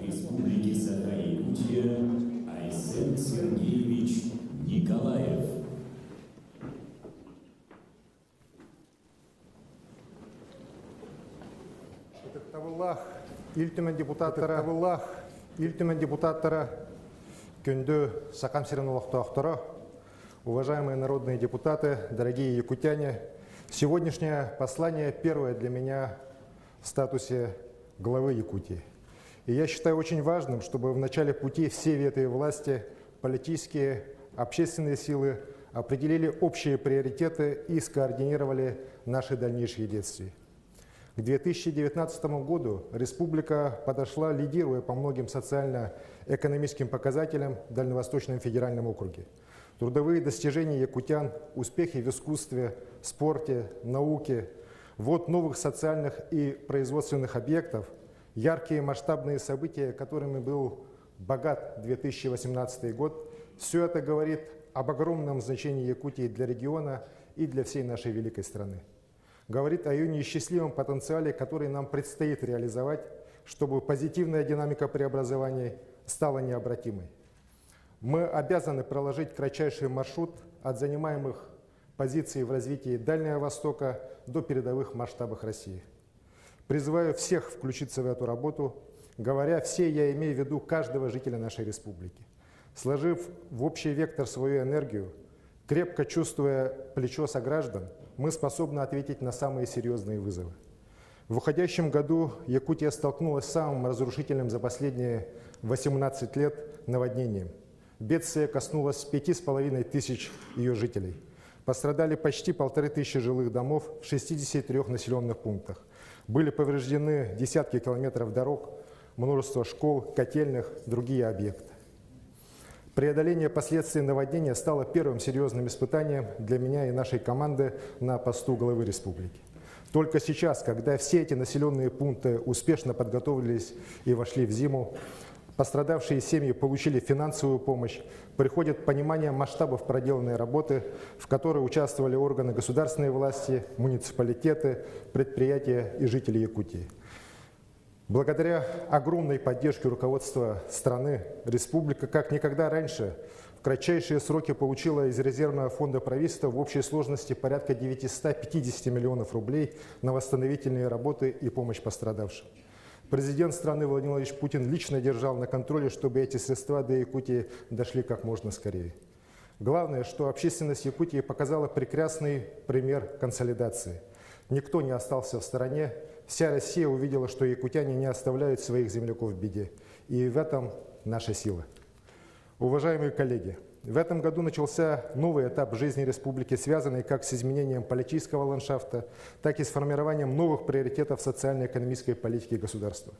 Республики Саха-Якутия Айсен Сергеевич Николаев. Илтимен депутаттара күндө сакам сирен улактоохторо, уважаемые народные депутаты, дорогие якутяне, сегодняшнее послание первое для меня в статусе главы Якутии. И я считаю очень важным, чтобы в начале пути все ветви власти, политические, общественные силы определили общие приоритеты и скоординировали наши дальнейшие действия. К 2019 году республика подошла, лидируя по многим социально-экономическим показателям в Дальневосточном федеральном округе. Трудовые достижения якутян, успехи в искусстве, спорте, науке, ввод новых социальных и производственных объектов, яркие масштабные события, которыми был богат 2018 год, все это говорит об огромном значении Якутии для региона и для всей нашей великой страны. Говорит о ее неисчислимом потенциале, который нам предстоит реализовать, чтобы позитивная динамика преобразований стала необратимой. Мы обязаны проложить кратчайший маршрут от занимаемых позиций в развитии Дальнего Востока до передовых масштабов России. Призываю всех включиться в эту работу. Говоря «все», я имею в виду каждого жителя нашей республики. Сложив в общий вектор свою энергию, крепко чувствуя плечо сограждан, мы способны ответить на самые серьезные вызовы. В уходящем году Якутия столкнулась с самым разрушительным за последние 18 лет наводнением. Бедствие коснулось 5500 ее жителей. Пострадали почти 1500 жилых домов в 63 населенных пунктах. Были повреждены десятки километров дорог, множество школ, котельных, другие объекты. Преодоление последствий наводнения стало первым серьезным испытанием для меня и нашей команды на посту главы республики. Только сейчас, когда все эти населенные пункты успешно подготовились и вошли в зиму, пострадавшие семьи получили финансовую помощь, приходит понимание масштабов проделанной работы, в которой участвовали органы государственной власти, муниципалитеты, предприятия и жители Якутии. Благодаря огромной поддержке руководства страны, республика как никогда раньше в кратчайшие сроки получила из резервного фонда правительства в общей сложности порядка 950 миллионов рублей на восстановительные работы и помощь пострадавшим. Президент страны Владимир Владимирович Путин лично держал на контроле, чтобы эти средства до Якутии дошли как можно скорее. Главное, что общественность Якутии показала прекрасный пример консолидации. Никто не остался в стороне. Вся Россия увидела, что якутяне не оставляют своих земляков в беде. И в этом наша сила. Уважаемые коллеги, в этом году начался новый этап жизни республики, связанный как с изменением политического ландшафта, так и с формированием новых приоритетов социально-экономической политики государства.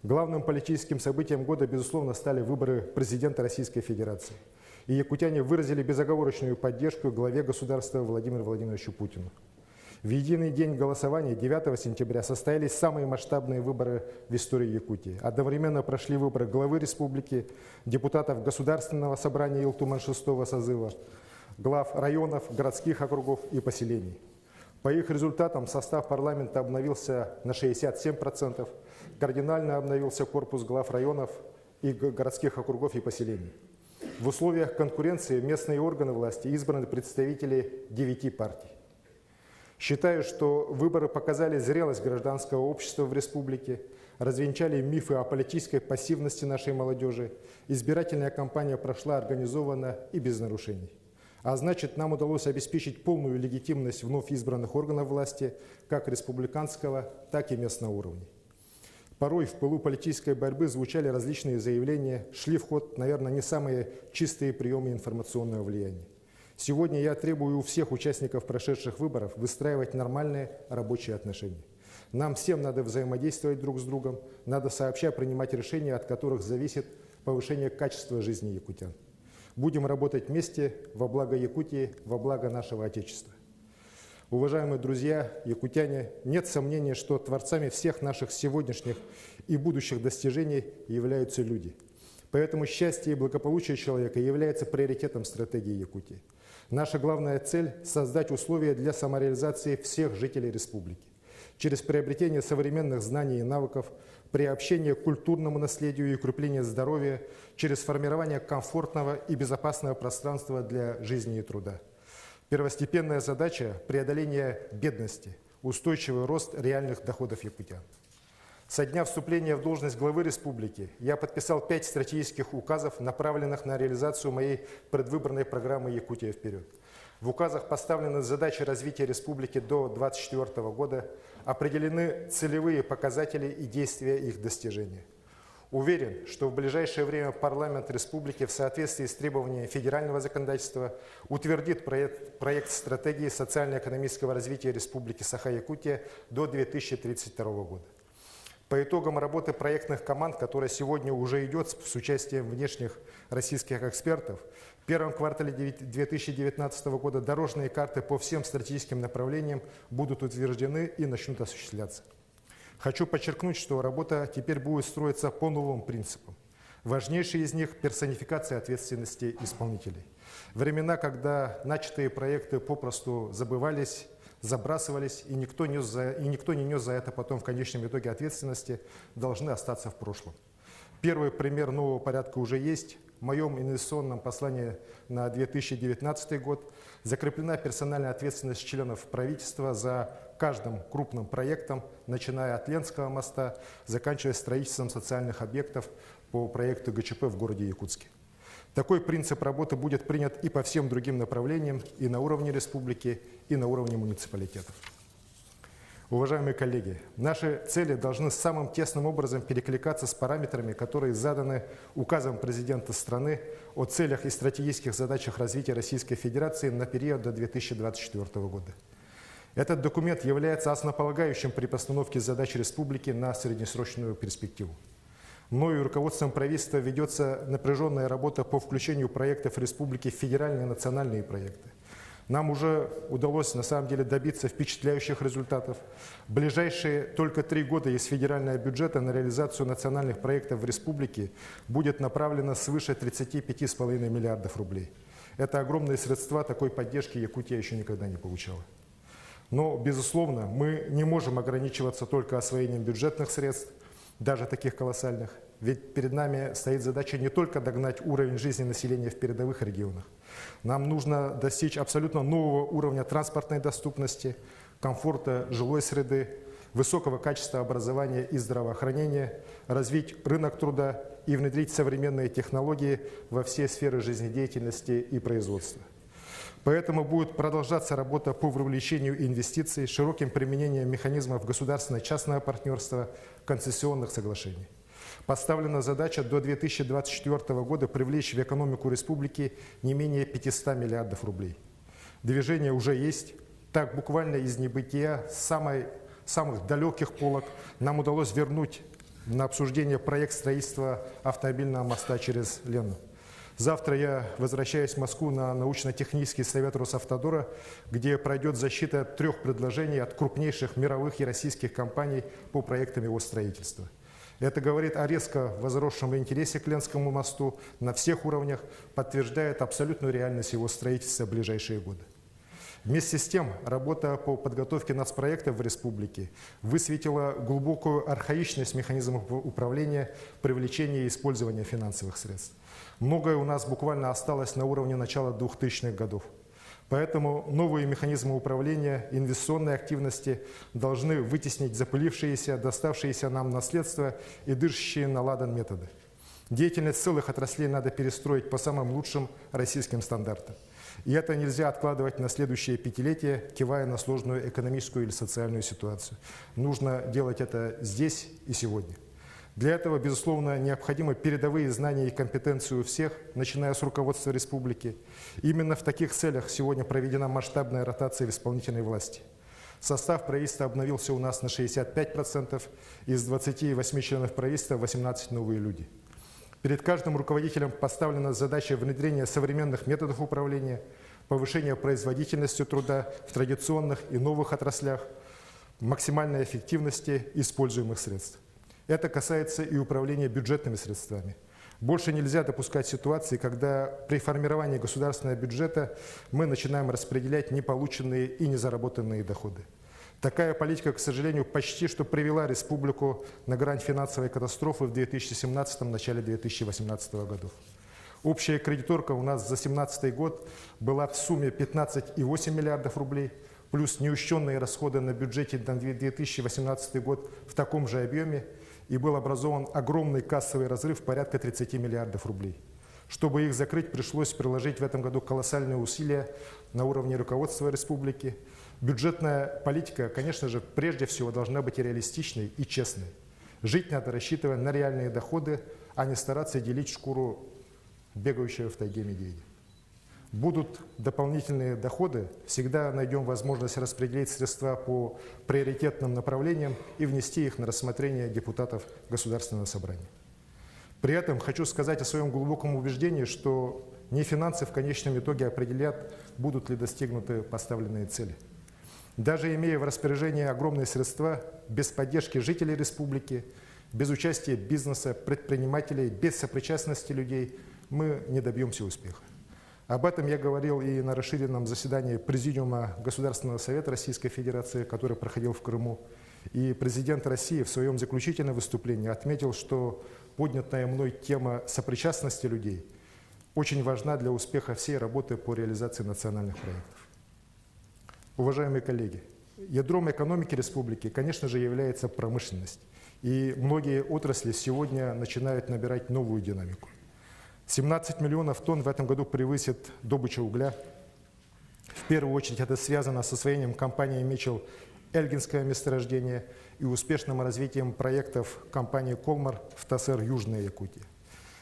Главным политическим событием года, безусловно, стали выборы президента Российской Федерации. И якутяне выразили безоговорочную поддержку главе государства Владимиру Владимировичу Путину. В единый день голосования 9 сентября состоялись самые масштабные выборы в истории Якутии. Одновременно прошли выборы главы республики, депутатов Государственного собрания Илтуман-6 созыва, глав районов, городских округов и поселений. По их результатам состав парламента обновился на 67%, кардинально обновился корпус глав районов и городских округов и поселений. В условиях конкуренции местные органы власти избраны представители 9 партий. Считаю, что выборы показали зрелость гражданского общества в республике, развенчали мифы о политической пассивности нашей молодежи. Избирательная кампания прошла организованно и без нарушений. А значит, нам удалось обеспечить полную легитимность вновь избранных органов власти, как республиканского, так и местного уровня. Порой в пылу политической борьбы звучали различные заявления, шли в ход, наверное, не самые чистые приемы информационного влияния. Сегодня я требую у всех участников прошедших выборов выстраивать нормальные рабочие отношения. Нам всем надо взаимодействовать друг с другом, надо сообща принимать решения, от которых зависит повышение качества жизни якутян. Будем работать вместе во благо Якутии, во благо нашего Отечества. Уважаемые друзья, якутяне, нет сомнения, что творцами всех наших сегодняшних и будущих достижений являются люди. Поэтому счастье и благополучие человека является приоритетом стратегии Якутии. Наша главная цель – создать условия для самореализации всех жителей республики. Через приобретение современных знаний и навыков, приобщение к культурному наследию и укрепление здоровья, через формирование комфортного и безопасного пространства для жизни и труда. Первостепенная задача – преодоление бедности, устойчивый рост реальных доходов якутян. Со дня вступления в должность главы республики я подписал 5 стратегических указов, направленных на реализацию моей предвыборной программы «Якутия вперед». В указах поставлены задачи развития республики до 2024 года, определены целевые показатели и действия их достижения. Уверен, что в ближайшее время парламент республики в соответствии с требованиями федерального законодательства утвердит проект стратегии социально-экономического развития Республики Саха-Якутия до 2032 года. По итогам работы проектных команд, которая сегодня уже идет с участием внешних российских экспертов, в первом квартале 2019 года дорожные карты по всем стратегическим направлениям будут утверждены и начнут осуществляться. Хочу подчеркнуть, что работа теперь будет строиться по новым принципам. Важнейший из них – персонификация ответственности исполнителей. Времена, когда начатые проекты попросту забывались, забрасывались, и никто не нес за это потом в конечном итоге ответственности, должны остаться в прошлом. Первый пример нового порядка уже есть. В моем инвестиционном послании на 2019 год закреплена персональная ответственность членов правительства за каждым крупным проектом, начиная от Ленского моста, заканчивая строительством социальных объектов по проекту ГЧП в городе Якутске. Такой принцип работы будет принят и по всем другим направлениям, и на уровне республики, и на уровне муниципалитетов. Уважаемые коллеги, наши цели должны самым тесным образом перекликаться с параметрами, которые заданы указом президента страны о целях и стратегических задачах развития Российской Федерации на период до 2024 года. Этот документ является основополагающим при постановке задач республики на среднесрочную перспективу. Мною и руководством правительства ведется напряженная работа по включению проектов республики в федеральные и национальные проекты. Нам уже удалось на самом деле добиться впечатляющих результатов. В ближайшие только 3 года из федерального бюджета на реализацию национальных проектов в республике будет направлено свыше 35,5 миллиардов рублей. Это огромные средства, такой поддержки Якутия еще никогда не получала. Но, безусловно, мы не можем ограничиваться только освоением бюджетных средств, даже таких колоссальных. Ведь перед нами стоит задача не только догнать уровень жизни населения в передовых регионах. Нам нужно достичь абсолютно нового уровня транспортной доступности, комфорта жилой среды, высокого качества образования и здравоохранения, развить рынок труда и внедрить современные технологии во все сферы жизнедеятельности и производства. Поэтому будет продолжаться работа по привлечению инвестиций, широким применением механизмов государственно-частного партнерства, концессионных соглашений. Поставлена задача до 2024 года привлечь в экономику республики не менее 500 миллиардов рублей. Движение уже есть. Так, буквально из небытия, с самых далеких полок нам удалось вернуть на обсуждение проект строительства автомобильного моста через Лену. Завтра я возвращаюсь в Москву на научно-технический совет Росавтодора, где пройдет защита 3 предложений от крупнейших мировых и российских компаний по проектам его строительства. Это говорит о резко возросшем интересе к Ленскому мосту на всех уровнях, подтверждает абсолютную реальность его строительства в ближайшие годы. Вместе с тем, работа по подготовке нацпроектов в республике высветила глубокую архаичность механизмов управления, привлечения и использования финансовых средств. Многое у нас буквально осталось на уровне начала 2000-х годов. Поэтому новые механизмы управления инвестиционной активности должны вытеснить запылившиеся, доставшиеся нам наследство и дышащие на ладан методы. Деятельность целых отраслей надо перестроить по самым лучшим российским стандартам. И это нельзя откладывать на следующее 5-летие, кивая на сложную экономическую или социальную ситуацию. Нужно делать это здесь и сегодня. Для этого, безусловно, необходимы передовые знания и компетенции у всех, начиная с руководства республики. Именно в таких целях сегодня проведена масштабная ротация в исполнительной власти. Состав правительства обновился у нас на 65%, из 28 членов правительства 18 новые люди. Перед каждым руководителем поставлена задача внедрения современных методов управления, повышения производительности труда в традиционных и новых отраслях, максимальной эффективности используемых средств. Это касается и управления бюджетными средствами. Больше нельзя допускать ситуации, когда при формировании государственного бюджета мы начинаем распределять неполученные и незаработанные доходы. Такая политика, к сожалению, почти что привела республику на грань финансовой катастрофы в 2017 начале 2018 годов. Общая кредиторка у нас за 2017 год была в сумме 15,8 миллиардов рублей, плюс неучтенные расходы на бюджете на 2018 год в таком же объеме, и был образован огромный кассовый разрыв порядка 30 миллиардов рублей. Чтобы их закрыть, пришлось приложить в этом году колоссальные усилия на уровне руководства республики. Бюджетная политика, конечно же, прежде всего должна быть реалистичной и честной. Жить надо, рассчитывая на реальные доходы, а не стараться делить шкуру бегающего в тайге медведя. Будут дополнительные доходы, всегда найдем возможность распределить средства по приоритетным направлениям и внести их на рассмотрение депутатов Государственного собрания. При этом хочу сказать о своем глубоком убеждении, что не финансы в конечном итоге определят, будут ли достигнуты поставленные цели. Даже имея в распоряжении огромные средства, без поддержки жителей республики, без участия бизнеса, предпринимателей, без сопричастности людей мы не добьемся успеха. Об этом я говорил и на расширенном заседании Президиума Государственного совета Российской Федерации, который проходил в Крыму. И президент России в своем заключительном выступлении отметил, что поднятая мной тема сопричастности людей очень важна для успеха всей работы по реализации национальных проектов. Уважаемые коллеги, ядром экономики республики, конечно же, является промышленность. И многие отрасли сегодня начинают набирать новую динамику. 17 миллионов тонн в этом году превысит добыча угля. В первую очередь это связано с освоением компании «Мичел» Эльгинское месторождение и успешным развитием проектов компании «Колмар» в ТАСЭР «Южная Якутия».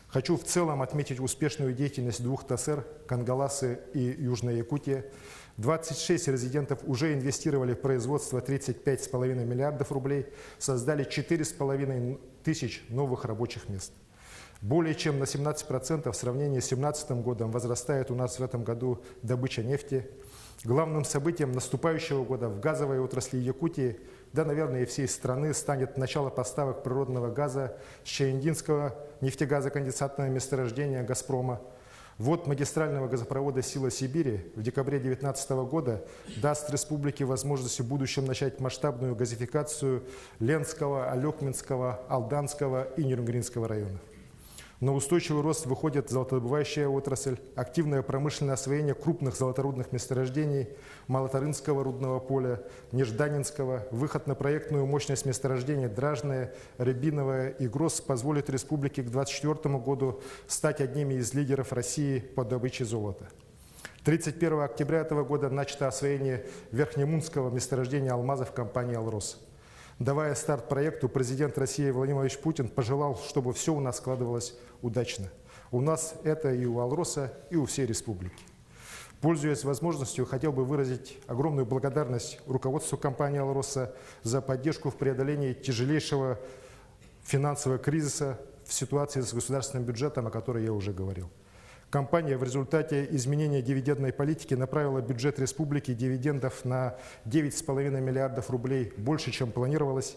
Хочу в целом отметить успешную деятельность двух ТАСЭР «Кангаласы» и «Южная Якутия». 26 резидентов уже инвестировали в производство 35,5 миллиардов рублей, создали 4,5 тысяч новых рабочих мест. Более чем на 17% в сравнении с 2017 годом возрастает у нас в этом году добыча нефти. Главным событием наступающего года в газовой отрасли Якутии, да, наверное, и всей страны, станет начало поставок природного газа с Чаяндинского нефтегазоконденсатного месторождения «Газпрома». Ввод магистрального газопровода «Сила Сибири» в декабре 2019 года даст республике возможность в будущем начать масштабную газификацию Ленского, Алекминского, Алданского и Нюрнбергского районов. На устойчивый рост выходит золотодобывающая отрасль, активное промышленное освоение крупных золоторудных месторождений, Малотарынского рудного поля, Нежданинского, выход на проектную мощность месторождений Дражное, Рябиновое и Гросс позволит республике к 2024 году стать одними из лидеров России по добыче золота. 31 октября этого года начато освоение Верхнемунского месторождения алмазов компании «Алрос». Давая старт проекту, президент России Владимир Владимирович Путин пожелал, чтобы все у нас складывалось удачно. У нас это и у «Алроса», и у всей республики. Пользуясь возможностью, хотел бы выразить огромную благодарность руководству компании «Алроса» за поддержку в преодолении тяжелейшего финансового кризиса в ситуации с государственным бюджетом, о которой я уже говорил. Компания в результате изменения дивидендной политики направила бюджет республики дивидендов на 9,5 миллиардов рублей больше, чем планировалось.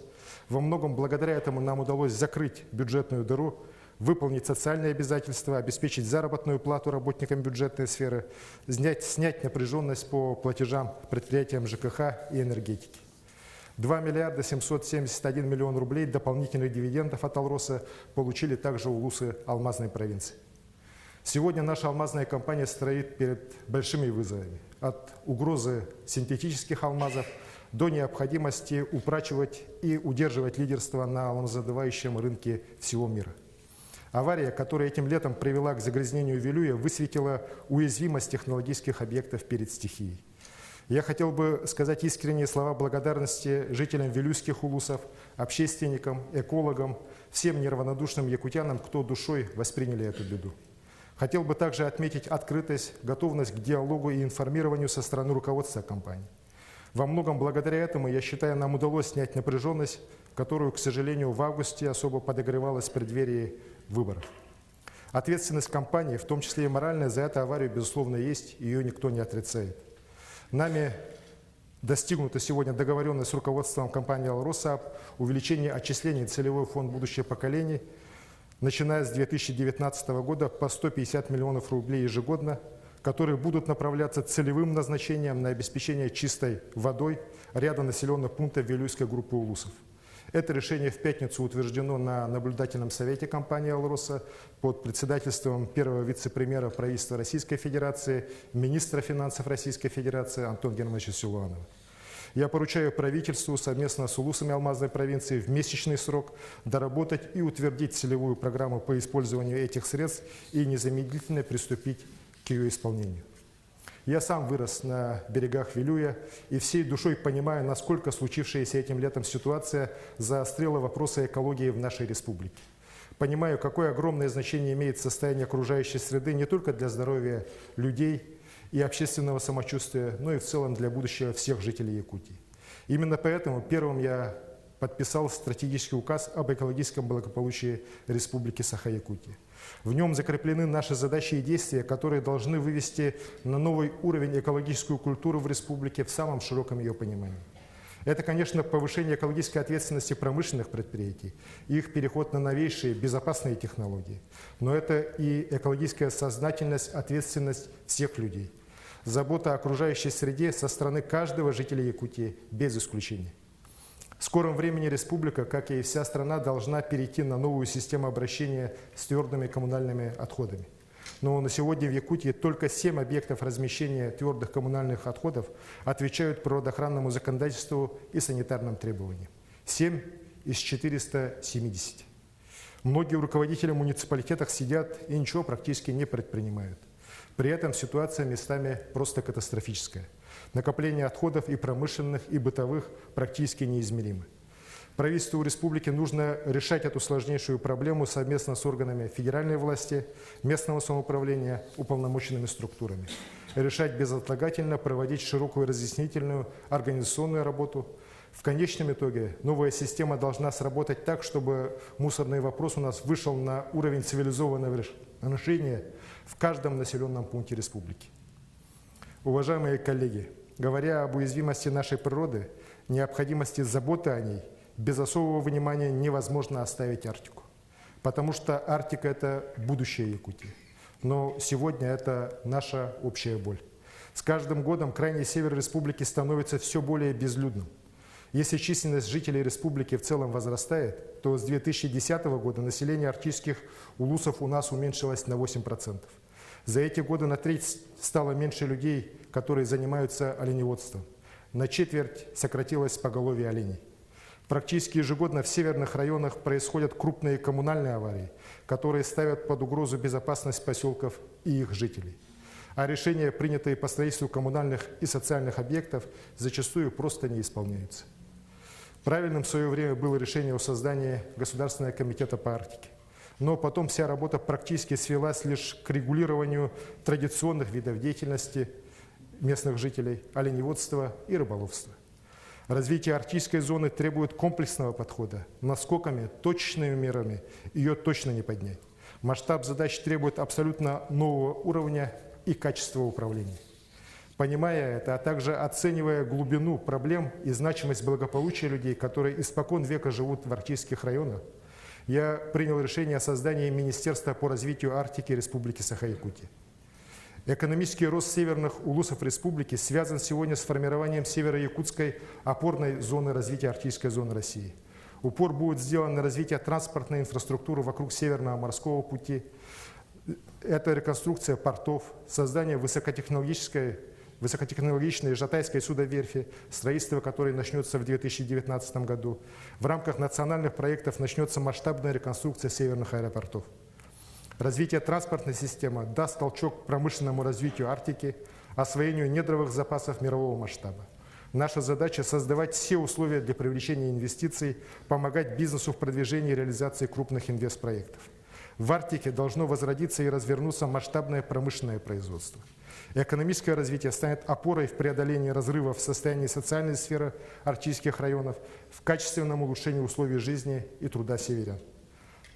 Во многом благодаря этому нам удалось закрыть бюджетную дыру, выполнить социальные обязательства, обеспечить заработную плату работникам бюджетной сферы, снять напряженность по платежам предприятиям ЖКХ и энергетики. 2 миллиарда 771 миллион рублей дополнительных дивидендов от «Алроса» получили также улусы алмазной провинции. Сегодня наша алмазная компания стоит перед большими вызовами. От угрозы синтетических алмазов до необходимости упрачивать и удерживать лидерство на алмазодобывающем рынке всего мира. Авария, которая этим летом привела к загрязнению Вилюя, высветила уязвимость технологических объектов перед стихией. Я хотел бы сказать искренние слова благодарности жителям Вилюйских улусов, общественникам, экологам, всем неравнодушным якутянам, кто душой восприняли эту беду. Хотел бы также отметить открытость, готовность к диалогу и информированию со стороны руководства компании. Во многом благодаря этому, я считаю, нам удалось снять напряженность, которую, к сожалению, в августе особо подогревалась в преддверии выборов. Ответственность компании, в том числе и моральная, за эту аварию, безусловно, есть, ее никто не отрицает. Нами достигнута сегодня договоренность с руководством компании «Алроса» об увеличении отчислений в целевой фонд «Будущее поколений», начиная с 2019 года по 150 миллионов рублей ежегодно, которые будут направляться целевым назначением на обеспечение чистой водой ряда населенных пунктов Вилюйской группы улусов. Это решение в пятницу утверждено на наблюдательном совете компании «Алроса» под председательством первого вице-премьера правительства Российской Федерации, министра финансов Российской Федерации Антона Германовича Силуанова. Я поручаю правительству совместно с улусами Алмазной провинции в месячный срок доработать и утвердить целевую программу по использованию этих средств и незамедлительно приступить к ее исполнению. Я сам вырос на берегах Вилюя и всей душой понимаю, насколько случившаяся этим летом ситуация заострила вопросы экологии в нашей республике. Понимаю, какое огромное значение имеет состояние окружающей среды не только для здоровья людей и общественного самочувствия, но и в целом для будущего всех жителей Якутии. Именно поэтому первым я подписал стратегический указ об экологическом благополучии Республики Саха-Якутия. В нем закреплены наши задачи и действия, которые должны вывести на новый уровень экологическую культуру в республике в самом широком ее понимании. Это, конечно, повышение экологической ответственности промышленных предприятий и их переход на новейшие безопасные технологии. Но это и экологическая сознательность, ответственность всех людей. Забота о окружающей среде со стороны каждого жителя Якутии без исключения. В скором времени республика, как и вся страна, должна перейти на новую систему обращения с твердыми коммунальными отходами. Но на сегодня в Якутии только 7 объектов размещения твердых коммунальных отходов отвечают природоохранному законодательству и санитарным требованиям. 7 из 470. Многие руководители в муниципалитетах сидят и ничего практически не предпринимают. При этом ситуация местами просто катастрофическая. Накопление отходов и промышленных, и бытовых практически неизмеримы. Правительству республики нужно решать эту сложнейшую проблему совместно с органами федеральной власти, местного самоуправления, уполномоченными структурами. Решать безотлагательно, проводить широкую разъяснительную, организационную работу. В конечном итоге новая система должна сработать так, чтобы мусорный вопрос у нас вышел на уровень цивилизованного решения в каждом населенном пункте республики. Уважаемые коллеги, говоря об уязвимости нашей природы, необходимости заботы о ней, без особого внимания невозможно оставить Арктику. Потому что Арктика – это будущее Якутии. Но сегодня это наша общая боль. С каждым годом крайний север республики становится все более безлюдным. Если численность жителей республики в целом возрастает, то с 2010 года население арктических улусов у нас уменьшилось на 8%. За эти годы на треть стало меньше людей, которые занимаются оленеводством. На четверть сократилось поголовье оленей. Практически ежегодно в северных районах происходят крупные коммунальные аварии, которые ставят под угрозу безопасность поселков и их жителей. А решения, принятые по строительству коммунальных и социальных объектов, зачастую просто не исполняются. Правильным в свое время было решение о создании Государственного комитета по Арктике. Но потом вся работа практически свелась лишь к регулированию традиционных видов деятельности местных жителей, оленеводства и рыболовства. Развитие арктической зоны требует комплексного подхода. Наскоками, точечными мерами ее точно не поднять. Масштаб задач требует абсолютно нового уровня и качества управления. Понимая это, а также оценивая глубину проблем и значимость благополучия людей, которые испокон века живут в арктических районах, я принял решение о создании Министерства по развитию Арктики Республики Саха-Якутия. Экономический рост северных улусов республики связан сегодня с формированием северо-якутской опорной зоны развития арктической зоны России. Упор будет сделан на развитие транспортной инфраструктуры вокруг Северного морского пути. Это реконструкция портов, создание высокотехнологичной Жатайской судоверфи, строительство которой начнется в 2019 году. В рамках национальных проектов начнется масштабная реконструкция северных аэропортов. Развитие транспортной системы даст толчок промышленному развитию Арктики, освоению недровых запасов мирового масштаба. Наша задача – создавать все условия для привлечения инвестиций, помогать бизнесу в продвижении и реализации крупных инвестпроектов. В Арктике должно возродиться и развернуться масштабное промышленное производство. Экономическое развитие станет опорой в преодолении разрыва в состоянии социальной сферы арктических районов, в качественном улучшении условий жизни и труда северян.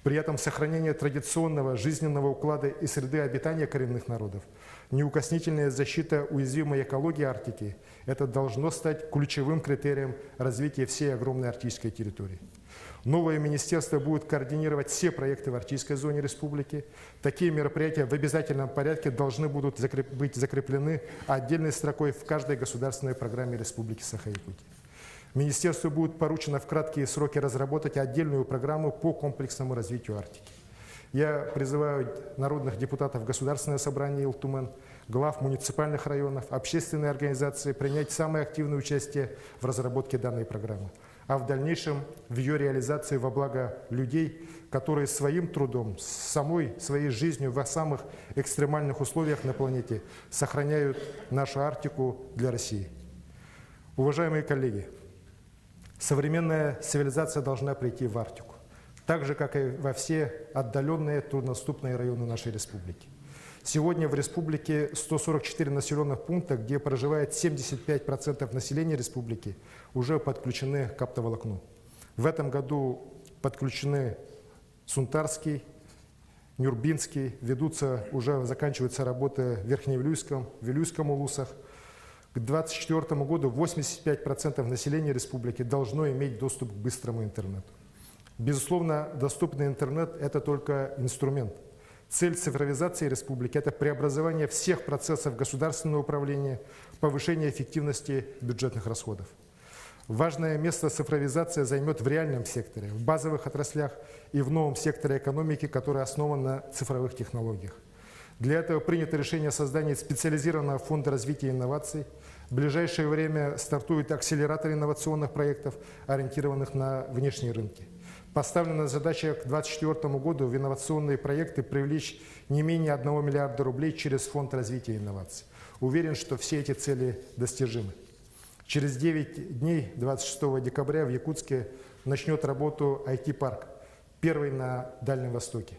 При этом сохранение традиционного жизненного уклада и среды обитания коренных народов, неукоснительная защита уязвимой экологии Арктики – это должно стать ключевым критерием развития всей огромной арктической территории. Новое министерство будет координировать все проекты в арктической зоне республики. Такие мероприятия в обязательном порядке должны будут быть закреплены отдельной строкой в каждой государственной программе Республики Саха-Якутия. Министерству будет поручено в краткие сроки разработать отдельную программу по комплексному развитию Арктики. Я призываю народных депутатов Государственного собрания Илтумен, глав муниципальных районов, общественные организации принять самое активное участие в разработке данной программы, а в дальнейшем в ее реализации во благо людей, которые своим трудом, своей жизнью в самых экстремальных условиях на планете сохраняют нашу Арктику для России. Уважаемые коллеги, современная цивилизация должна прийти в Арктику, так же, как и во все отдаленные труднодоступные районы нашей республики. Сегодня в республике 144 населенных пункта, где проживает 75% населения республики, уже подключены к оптоволокну. В этом году подключены Сунтарский, Нюрбинский, заканчиваются работы в Верхневилюйском, Вилюйском улусах. К 2024 году 85% населения республики должно иметь доступ к быстрому интернету. Безусловно, доступный интернет – это только инструмент. Цель цифровизации республики – это преобразование всех процессов государственного управления, повышение эффективности бюджетных расходов. Важное место цифровизация займет в реальном секторе, в базовых отраслях и в новом секторе экономики, который основан на цифровых технологиях. Для этого принято решение о создании специализированного фонда развития инноваций. В ближайшее время стартует акселератор инновационных проектов, ориентированных на внешние рынки. Поставлена задача к 2024 году в инновационные проекты привлечь не менее 1 миллиарда рублей через Фонд развития инноваций. Уверен, что все эти цели достижимы. Через 9 дней, 26 декабря, в Якутске начнет работу IT-парк, первый на Дальнем Востоке.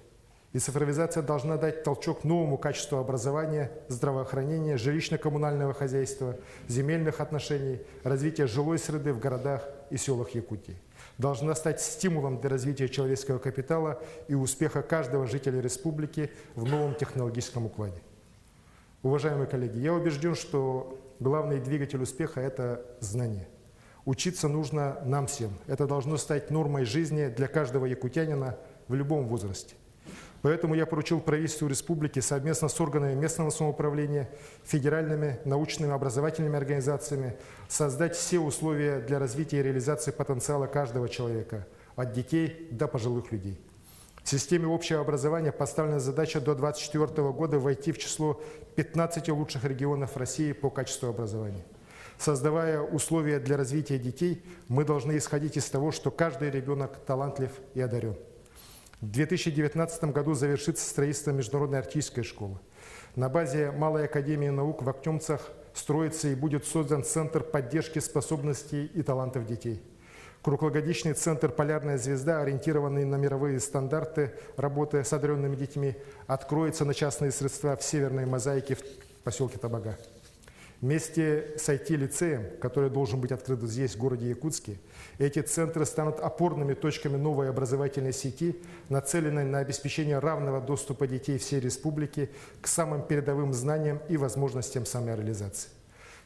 И цифровизация должна дать толчок новому качеству образования, здравоохранения, жилищно-коммунального хозяйства, земельных отношений, развития жилой среды в городах и селах Якутии. Должна стать стимулом для развития человеческого капитала и успеха каждого жителя республики в новом технологическом укладе. Уважаемые коллеги, я убежден, что главный двигатель успеха – это знание. Учиться нужно нам всем. Это должно стать нормой жизни для каждого якутянина в любом возрасте. Поэтому я поручил правительству республики совместно с органами местного самоуправления, федеральными научными образовательными организациями создать все условия для развития и реализации потенциала каждого человека, от детей до пожилых людей. В системе общего образования поставлена задача до 2024 года войти в число 15 лучших регионов России по качеству образования. Создавая условия для развития детей, мы должны исходить из того, что каждый ребенок талантлив и одарен. В 2019 году завершится строительство Международной арктической школы. На базе Малой академии наук в Актемцах строится и будет создан Центр поддержки способностей и талантов детей. Круглогодичный центр «Полярная звезда», ориентированный на мировые стандарты работы с одаренными детьми, откроется на частные средства в Северной Мозаике в поселке Табага. Вместе с IT-лицеем, который должен быть открыт здесь, в городе Якутске, эти центры станут опорными точками новой образовательной сети, нацеленной на обеспечение равного доступа детей всей республики к самым передовым знаниям и возможностям самореализации.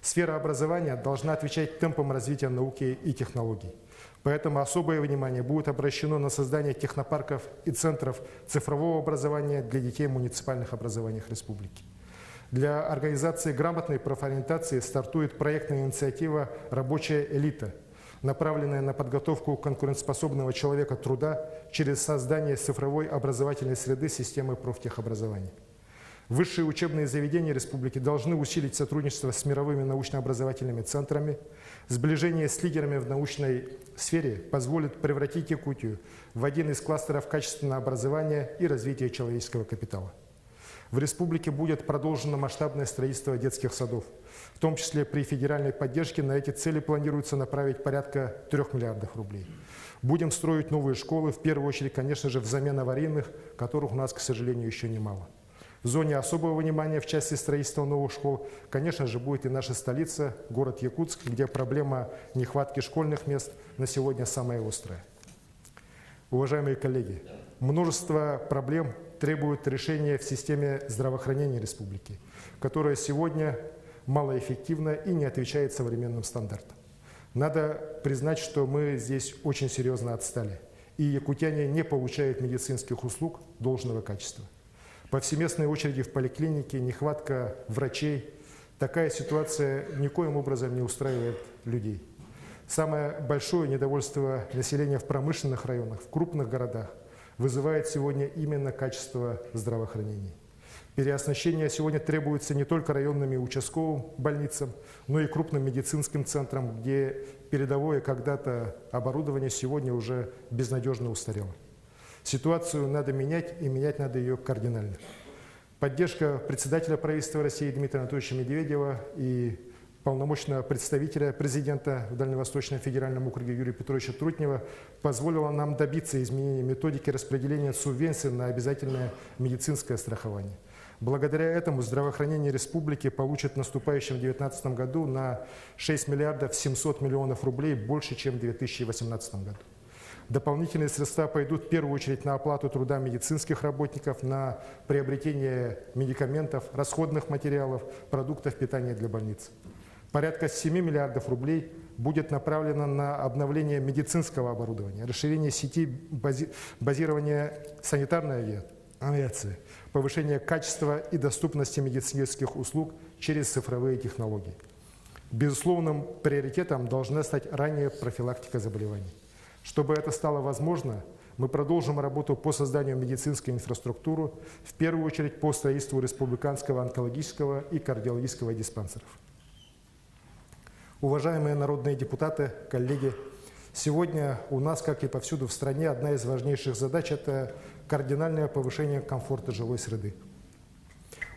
Сфера образования должна отвечать темпам развития науки и технологий. Поэтому особое внимание будет обращено на создание технопарков и центров цифрового образования для детей в муниципальных образованиях республики. Для организации грамотной профориентации стартует проектная инициатива «Рабочая элита», направленная на подготовку конкурентоспособного человека труда через создание цифровой образовательной среды системы профтехобразования. Высшие учебные заведения республики должны усилить сотрудничество с мировыми научно-образовательными центрами. Сближение с лидерами в научной сфере позволит превратить Якутию в один из кластеров качественного образования и развития человеческого капитала. В республике будет продолжено масштабное строительство детских садов. В том числе при федеральной поддержке на эти цели планируется направить порядка 3 миллиардов рублей. Будем строить новые школы, в первую очередь, конечно же, взамен аварийных, которых у нас, к сожалению, еще немало. В зоне особого внимания в части строительства новых школ, конечно же, будет и наша столица, город Якутск, где проблема нехватки школьных мест на сегодня самая острая. Уважаемые коллеги, множество проблем требует решения в системе здравоохранения республики, которая сегодня малоэффективна и не отвечает современным стандартам. Надо признать, что мы здесь очень серьезно отстали, и якутяне не получают медицинских услуг должного качества. Повсеместные очереди в поликлинике, нехватка врачей. Такая ситуация никоим образом не устраивает людей. Самое большое недовольство населения в промышленных районах, в крупных городах вызывает сегодня именно качество здравоохранения. Переоснащение сегодня требуется не только районным и участковым больницам, но и крупным медицинским центрам, где передовое когда-то оборудование сегодня уже безнадежно устарело. Ситуацию надо менять, и менять надо ее кардинально. Поддержка председателя правительства России Дмитрия Анатольевича Медведева и полномочного представителя президента в Дальневосточном федеральном округе Юрия Петровича Трутнева позволила нам добиться изменения методики распределения субвенций на обязательное медицинское страхование. Благодаря этому здравоохранение республики получит в наступающем 2019 году на 6 миллиардов 700 миллионов рублей больше, чем в 2018 году. Дополнительные средства пойдут в первую очередь на оплату труда медицинских работников, на приобретение медикаментов, расходных материалов, продуктов питания для больниц. Порядка 7 миллиардов рублей будет направлено на обновление медицинского оборудования, расширение сети базирования санитарной авиации, повышение качества и доступности медицинских услуг через цифровые технологии. Безусловным приоритетом должна стать ранняя профилактика заболеваний. Чтобы это стало возможно, мы продолжим работу по созданию медицинской инфраструктуры, в первую очередь по строительству республиканского онкологического и кардиологического диспансеров. Уважаемые народные депутаты, коллеги, сегодня у нас, как и повсюду в стране, одна из важнейших задач – это кардинальное повышение комфорта жилой среды.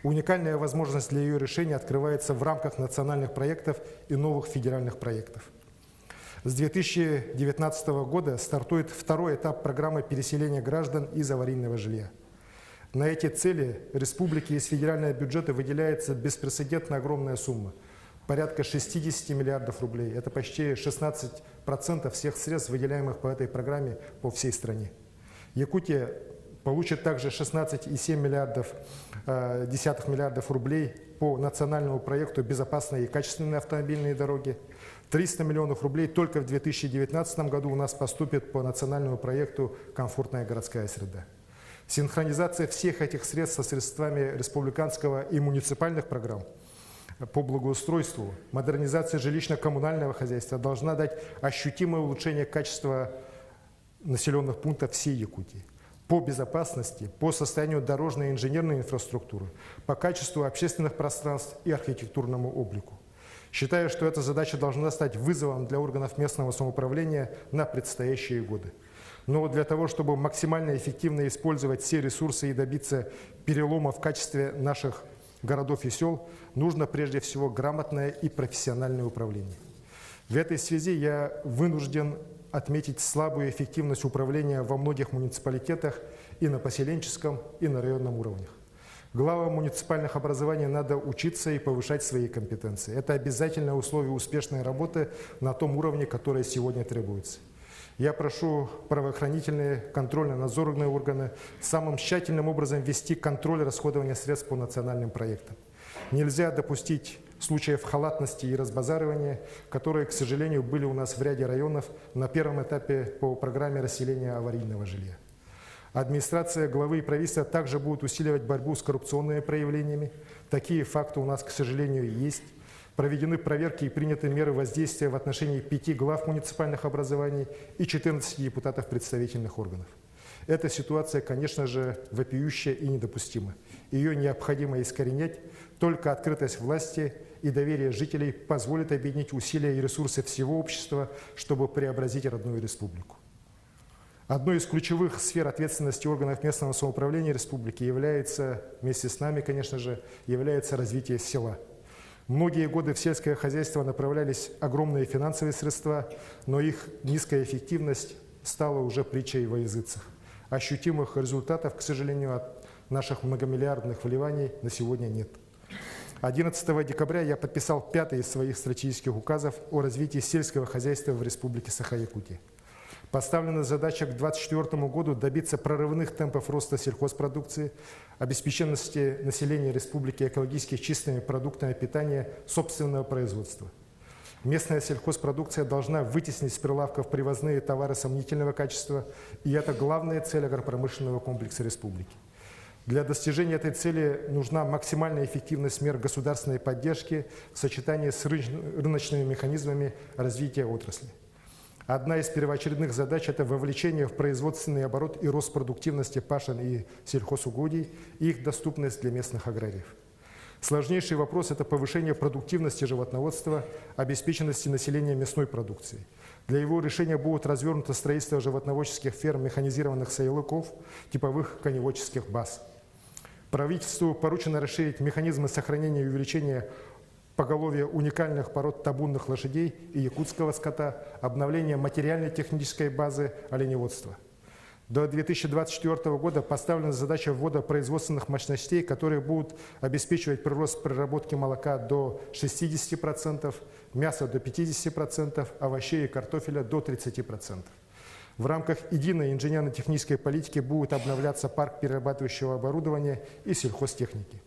Уникальная возможность для ее решения открывается в рамках национальных проектов и новых федеральных проектов. С 2019 года стартует второй этап программы переселения граждан из аварийного жилья. На эти цели республики из федерального бюджета выделяется беспрецедентно огромная сумма – порядка 60 миллиардов рублей. Это почти 16% всех средств, выделяемых по этой программе по всей стране. Якутия получит также 16,7 миллиардов рублей по национальному проекту «Безопасные и качественные автомобильные дороги». 300 миллионов рублей только в 2019 году у нас поступит по национальному проекту «Комфортная городская среда». Синхронизация всех этих средств со средствами республиканского и муниципальных программ по благоустройству, модернизация жилищно-коммунального хозяйства должна дать ощутимое улучшение качества населенных пунктов всей Якутии. По безопасности, по состоянию дорожной и инженерной инфраструктуры, по качеству общественных пространств и архитектурному облику. Считаю, что эта задача должна стать вызовом для органов местного самоуправления на предстоящие годы. Но для того, чтобы максимально эффективно использовать все ресурсы и добиться перелома в качестве наших городов и сел, нужно прежде всего грамотное и профессиональное управление. В этой связи я вынужден отметить слабую эффективность управления во многих муниципалитетах и на поселенческом, и на районном уровнях. Главам муниципальных образований надо учиться и повышать свои компетенции. Это обязательное условие успешной работы на том уровне, который сегодня требуется. Я прошу правоохранительные, контрольно-надзорные органы самым тщательным образом вести контроль расходования средств по национальным проектам. Нельзя допустить случаев халатности и разбазаривания, которые, к сожалению, были у нас в ряде районов на первом этапе по программе расселения аварийного жилья. Администрация главы и правительства также будет усиливать борьбу с коррупционными проявлениями. Такие факты у нас, к сожалению, есть. Проведены проверки и приняты меры воздействия в отношении 5 глав муниципальных образований и 14 депутатов представительных органов. Эта ситуация, конечно же, вопиющая и недопустима. Ее необходимо искоренять. Только открытость власти и доверие жителей позволит объединить усилия и ресурсы всего общества, чтобы преобразить родную республику. Одной из ключевых сфер ответственности органов местного самоуправления республики является, вместе с нами, конечно же, является развитие села. Многие годы в сельское хозяйство направлялись огромные финансовые средства, но их низкая эффективность стала уже притчей во языцах. Ощутимых результатов, к сожалению, от наших многомиллиардных вливаний на сегодня нет. 11 декабря я подписал 5-й из своих стратегических указов о развитии сельского хозяйства в Республике Саха-Якутия. Поставлена задача к 2024 году добиться прорывных темпов роста сельхозпродукции, обеспеченности населения республики экологически чистыми продуктами питания собственного производства. Местная сельхозпродукция должна вытеснить с прилавков привозные товары сомнительного качества, и это главная цель агропромышленного комплекса республики. Для достижения этой цели нужна максимальная эффективность мер государственной поддержки в сочетании с рыночными механизмами развития отрасли. Одна из первоочередных задач – это вовлечение в производственный оборот и рост продуктивности пашен и сельхозугодий и их доступность для местных аграриев. Сложнейший вопрос – это повышение продуктивности животноводства, обеспеченности населения мясной продукцией. Для его решения будет развернуто строительство животноводческих ферм, механизированных соевиков, типовых коневодческих баз. Правительству поручено расширить механизмы сохранения и увеличения поголовья уникальных пород табунных лошадей и якутского скота, обновление материально-технической базы оленеводства. До 2024 года поставлена задача ввода производственных мощностей, которые будут обеспечивать прирост проработки молока до 60%, мяса до 50%, овощей и картофеля до 30%. В рамках единой инженерно-технической политики будет обновляться парк перерабатывающего оборудования и сельхозтехники.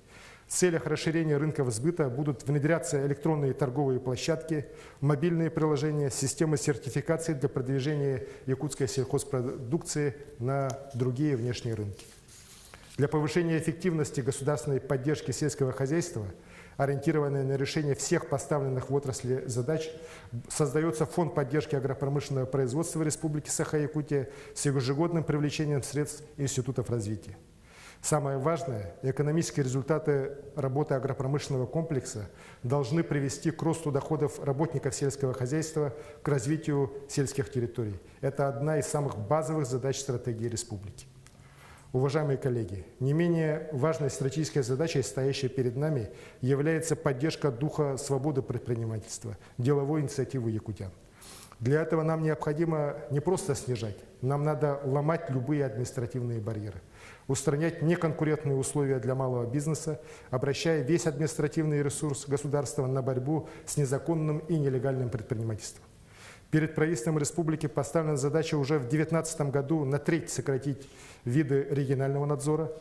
В целях расширения рынков сбыта будут внедряться электронные торговые площадки, мобильные приложения, системы сертификации для продвижения якутской сельхозпродукции на другие внешние рынки. Для повышения эффективности государственной поддержки сельского хозяйства, ориентированной на решение всех поставленных в отрасли задач, создается фонд поддержки агропромышленного производства Республики Саха-Якутия с ежегодным привлечением средств институтов развития. Самое важное, экономические результаты работы агропромышленного комплекса должны привести к росту доходов работников сельского хозяйства, к развитию сельских территорий. Это одна из самых базовых задач стратегии республики. Уважаемые коллеги, не менее важной стратегической задачей, стоящей перед нами, является поддержка духа свободы предпринимательства, деловой инициативы якутян. Для этого нам необходимо не просто снижать, нам надо ломать любые административные барьеры, устранять неконкурентные условия для малого бизнеса, обращая весь административный ресурс государства на борьбу с незаконным и нелегальным предпринимательством. Перед правительством республики поставлена задача уже в 2019 году на треть сократить виды регионального надзора,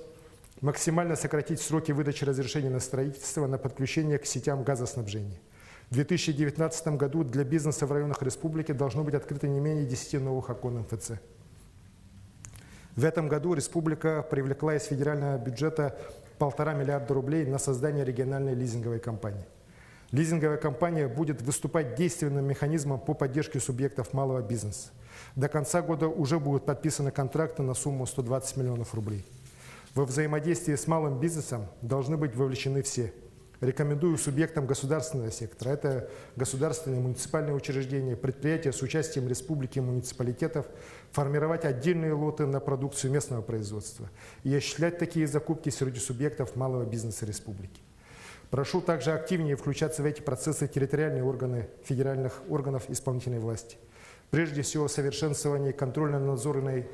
максимально сократить сроки выдачи разрешений на строительство, на подключение к сетям газоснабжения. В 2019 году для бизнеса в районах республики должно быть открыто не менее 10 новых окон МФЦ. В этом году республика привлекла из федерального бюджета 1,5 миллиарда рублей на создание региональной лизинговой компании. Лизинговая компания будет выступать действенным механизмом по поддержке субъектов малого бизнеса. До конца года уже будут подписаны контракты на сумму 120 миллионов рублей. Во взаимодействии с малым бизнесом должны быть вовлечены все. Рекомендую субъектам государственного сектора, это государственные муниципальные учреждения, предприятия с участием республики и муниципалитетов, формировать отдельные лоты на продукцию местного производства и осуществлять такие закупки среди субъектов малого бизнеса республики. Прошу также активнее включаться в эти процессы территориальные органы федеральных органов исполнительной власти. Прежде всего, совершенствование контрольно-надзорной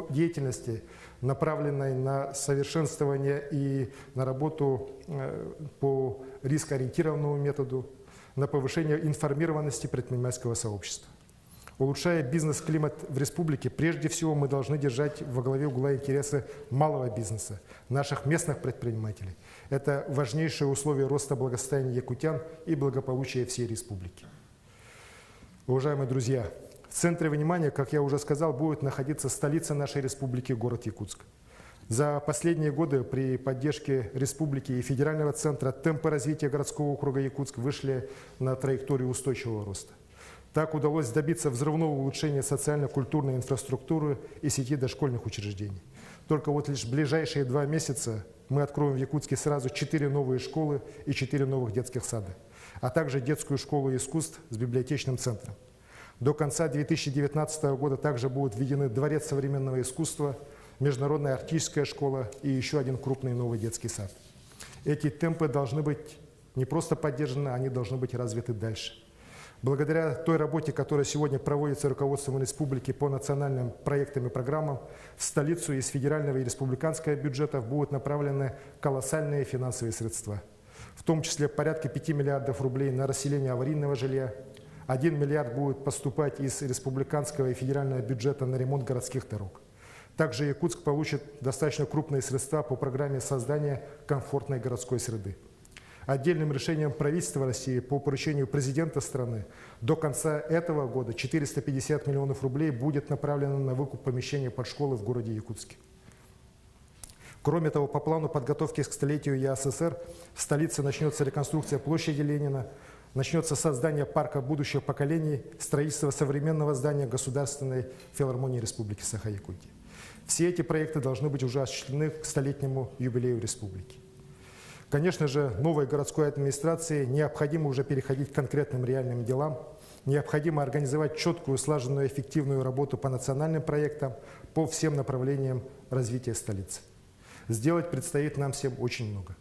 деятельности, направленной на совершенствование и на работу по рискоориентированному методу, на повышение информированности предпринимательского сообщества. Улучшая бизнес-климат в республике, прежде всего мы должны держать во главе угла интересы малого бизнеса, наших местных предпринимателей. Это важнейшее условие роста благосостояния якутян и благополучия всей республики. Уважаемые друзья, в центре внимания, как я уже сказал, будет находиться столица нашей республики, город Якутск. За последние годы при поддержке республики и федерального центра темпы развития городского округа Якутск вышли на траекторию устойчивого роста. Так удалось добиться взрывного улучшения социально-культурной инфраструктуры и сети дошкольных учреждений. Только вот лишь в ближайшие 2 месяца мы откроем в Якутске сразу 4 новые школы и 4 новых детских сада, а также детскую школу искусств с библиотечным центром. До конца 2019 года также будут введены Дворец современного искусства, Международная артистская школа и еще один крупный новый детский сад. Эти темпы должны быть не просто поддержаны, они должны быть развиты дальше. Благодаря той работе, которая сегодня проводится руководством республики по национальным проектам и программам, в столицу из федерального и республиканского бюджетов будут направлены колоссальные финансовые средства, в том числе порядка 5 миллиардов рублей на расселение аварийного жилья, 1 миллиард будет поступать из республиканского и федерального бюджета на ремонт городских дорог. Также Якутск получит достаточно крупные средства по программе создания комфортной городской среды. Отдельным решением правительства России по поручению президента страны до конца этого года 450 миллионов рублей будет направлено на выкуп помещения под школы в городе Якутске. Кроме того, по плану подготовки к столетию ЯССР в столице начнется реконструкция площади Ленина, начнется создание парка будущих поколений, строительство современного здания Государственной филармонии Республики Саха-Якутия. Все эти проекты должны быть уже осуществлены к столетнему юбилею республики. Конечно же, новой городской администрации необходимо уже переходить к конкретным реальным делам, необходимо организовать четкую, слаженную, эффективную работу по национальным проектам, по всем направлениям развития столицы. Сделать предстоит нам всем очень много.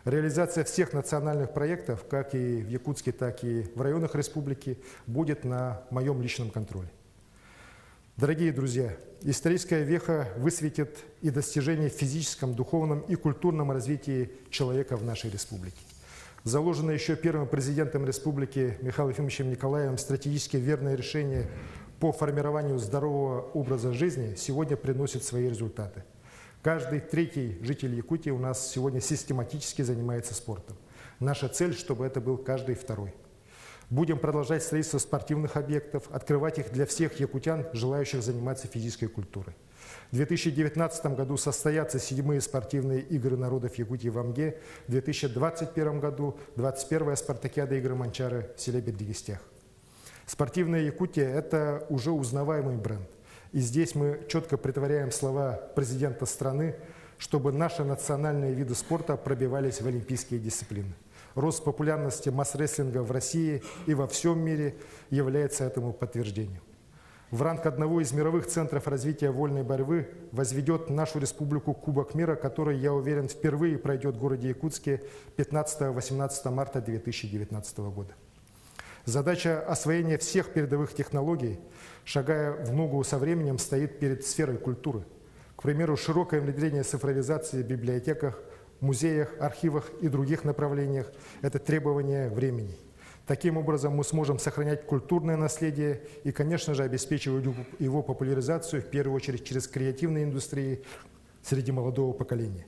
Реализация всех национальных проектов, как и в Якутске, так и в районах республики, будет на моем личном контроле. Дорогие друзья, историческая веха высветит и достижения в физическом, духовном и культурном развитии человека в нашей республике. Заложенное еще первым президентом республики Михаилом Ефимовичем Николаевым стратегически верное решение по формированию здорового образа жизни сегодня приносит свои результаты. Каждый третий житель Якутии у нас сегодня систематически занимается спортом. Наша цель, чтобы это был каждый второй. Будем продолжать строительство спортивных объектов, открывать их для всех якутян, желающих заниматься физической культурой. В 2019 году состоятся 7-е спортивные игры народов Якутии в Амге, в 2021 году 21-я спартакиада игры Манчары в селе Бердыгестях. Спортивная Якутия – это уже узнаваемый бренд. И здесь мы четко претворяем слова президента страны, чтобы наши национальные виды спорта пробивались в олимпийские дисциплины. Рост популярности масс-рестлинга в России и во всем мире является этому подтверждением. В ранг одного из мировых центров развития вольной борьбы возведет нашу республику Кубок мира, который, я уверен, впервые пройдет в городе Якутске 15-18 марта 2019 года. Задача освоения всех передовых технологий, шагая в ногу со временем, стоит перед сферой культуры. К примеру, широкое внедрение цифровизации в библиотеках, музеях, архивах и других направлениях – это требование времени. Таким образом, мы сможем сохранять культурное наследие и, конечно же, обеспечивать его популяризацию, в первую очередь, через креативные индустрии среди молодого поколения.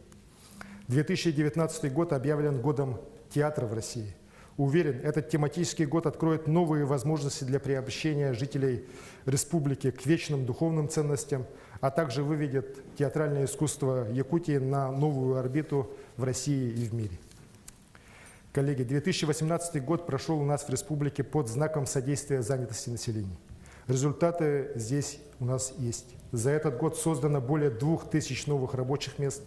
2019 год объявлен годом театра в России. Уверен, этот тематический год откроет новые возможности для приобщения жителей республики к вечным духовным ценностям, а также выведет театральное искусство Якутии на новую орбиту в России и в мире. Коллеги, 2018 год прошел у нас в республике под знаком содействия занятости населения. Результаты здесь у нас есть. За этот год создано более 2000 новых рабочих мест,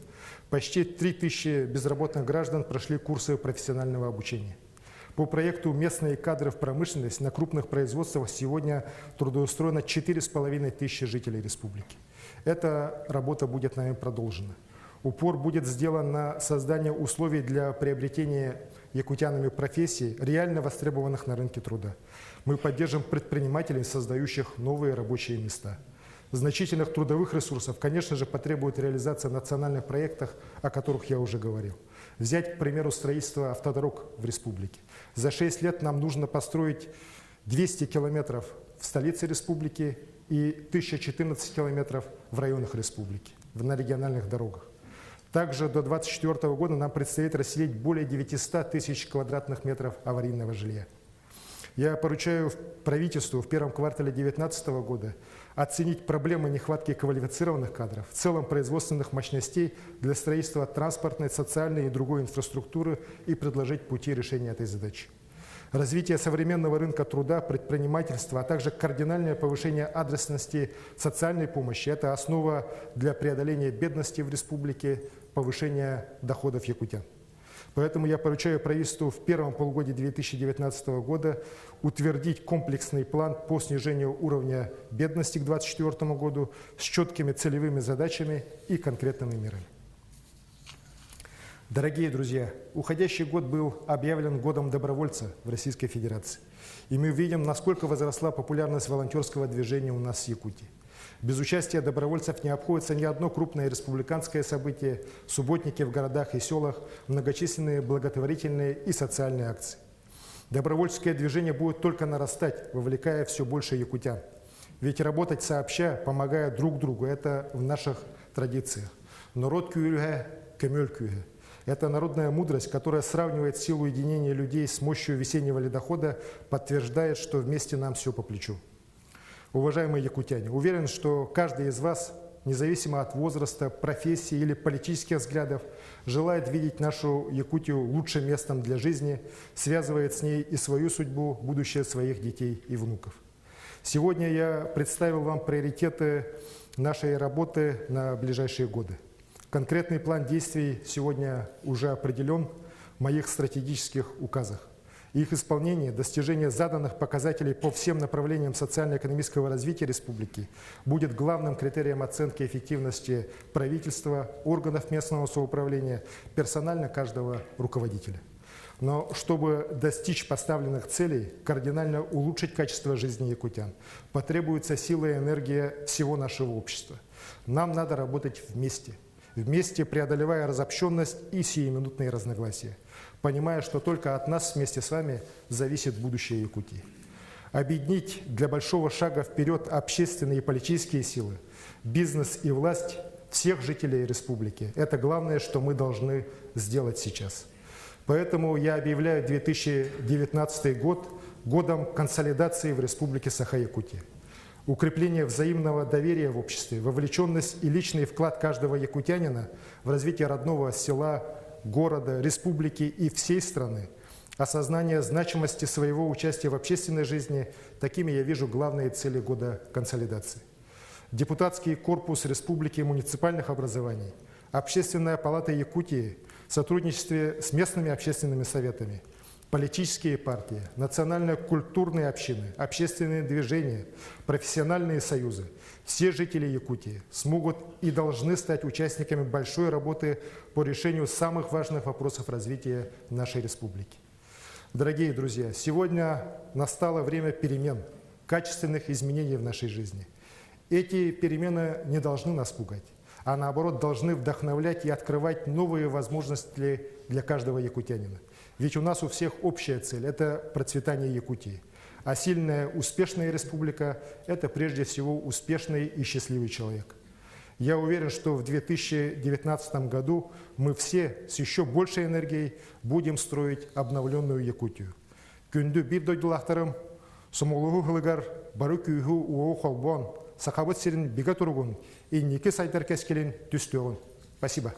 почти 3000 безработных граждан прошли курсы профессионального обучения. По проекту «Местные кадры в промышленность» на крупных производствах сегодня трудоустроено 4500 жителей республики. Эта работа будет нами продолжена. Упор будет сделан на создание условий для приобретения якутянами профессий, реально востребованных на рынке труда. Мы поддержим предпринимателей, создающих новые рабочие места. Значительных трудовых ресурсов, конечно же, потребует реализация национальных проектов, о которых я уже говорил. Взять, к примеру, строительство автодорог в республике. За 6 лет нам нужно построить 200 километров в столице республики и 1014 километров в районах республики, на региональных дорогах. Также до 2024 года нам предстоит расселить более 900 тысяч квадратных метров аварийного жилья. Я поручаю правительству в первом квартале 2019 года оценить проблемы нехватки квалифицированных кадров, в целом производственных мощностей для строительства транспортной, социальной и другой инфраструктуры и предложить пути решения этой задачи. Развитие современного рынка труда, предпринимательства, а также кардинальное повышение адресности социальной помощи – это основа для преодоления бедности в республике, повышения доходов якутян. Поэтому я поручаю правительству в первом полугодии 2019 года утвердить комплексный план по снижению уровня бедности к 2024 году с четкими целевыми задачами и конкретными мерами. Дорогие друзья, уходящий год был объявлен годом добровольца в Российской Федерации. И мы видим, насколько возросла популярность волонтерского движения у нас в Якутии. Без участия добровольцев не обходится ни одно крупное республиканское событие, субботники в городах и селах, многочисленные благотворительные и социальные акции. Добровольческое движение будет только нарастать, вовлекая все больше якутян. Ведь работать сообща, помогая друг другу, это в наших традициях. Народ кюльгэ, кемель кюльгэ. Это народная мудрость, которая сравнивает силу единения людей с мощью весеннего ледохода, подтверждает, что вместе нам все по плечу. Уважаемые якутяне, уверен, что каждый из вас, независимо от возраста, профессии или политических взглядов, желает видеть нашу Якутию лучшим местом для жизни, связывает с ней и свою судьбу, будущее своих детей и внуков. Сегодня я представил вам приоритеты нашей работы на ближайшие годы. Конкретный план действий сегодня уже определен в моих стратегических указах. Их исполнение, достижение заданных показателей по всем направлениям социально-экономического развития республики будет главным критерием оценки эффективности правительства, органов местного самоуправления, персонально каждого руководителя. Но чтобы достичь поставленных целей, кардинально улучшить качество жизни якутян, потребуется сила и энергия всего нашего общества. Нам надо работать вместе преодолевая разобщенность и сиюминутные разногласия, понимая, что только от нас вместе с вами зависит будущее Якутии. Объединить для большого шага вперед общественные и политические силы, бизнес и власть всех жителей республики – это главное, что мы должны сделать сейчас. Поэтому я объявляю 2019 год годом консолидации в Республике Саха-Якутия. Укрепление взаимного доверия в обществе, вовлеченность и личный вклад каждого якутянина в развитие родного села, города, республики и всей страны, осознание значимости своего участия в общественной жизни – такими я вижу главные цели года консолидации. Депутатский корпус Республики муниципальных образований, Общественная палата Якутии в сотрудничестве с местными общественными советами, политические партии, национально-культурные общины, общественные движения, профессиональные союзы, все жители Якутии смогут и должны стать участниками большой работы по решению самых важных вопросов развития нашей республики. Дорогие друзья, сегодня настало время перемен, качественных изменений в нашей жизни. Эти перемены не должны нас пугать, а наоборот должны вдохновлять и открывать новые возможности для каждого якутянина. Ведь у нас у всех общая цель – это процветание Якутии. А сильная, успешная республика – это прежде всего успешный и счастливый человек. Я уверен, что в 2019 году мы все с еще большей энергией будем строить обновленную Якутию. Күнді бір дойдылақтарым, сумулугу хылыгар, бары күйху уоу холбон, сахабыт сирин бига тургун, и неке сайтар кескелин түстөгін. Спасибо.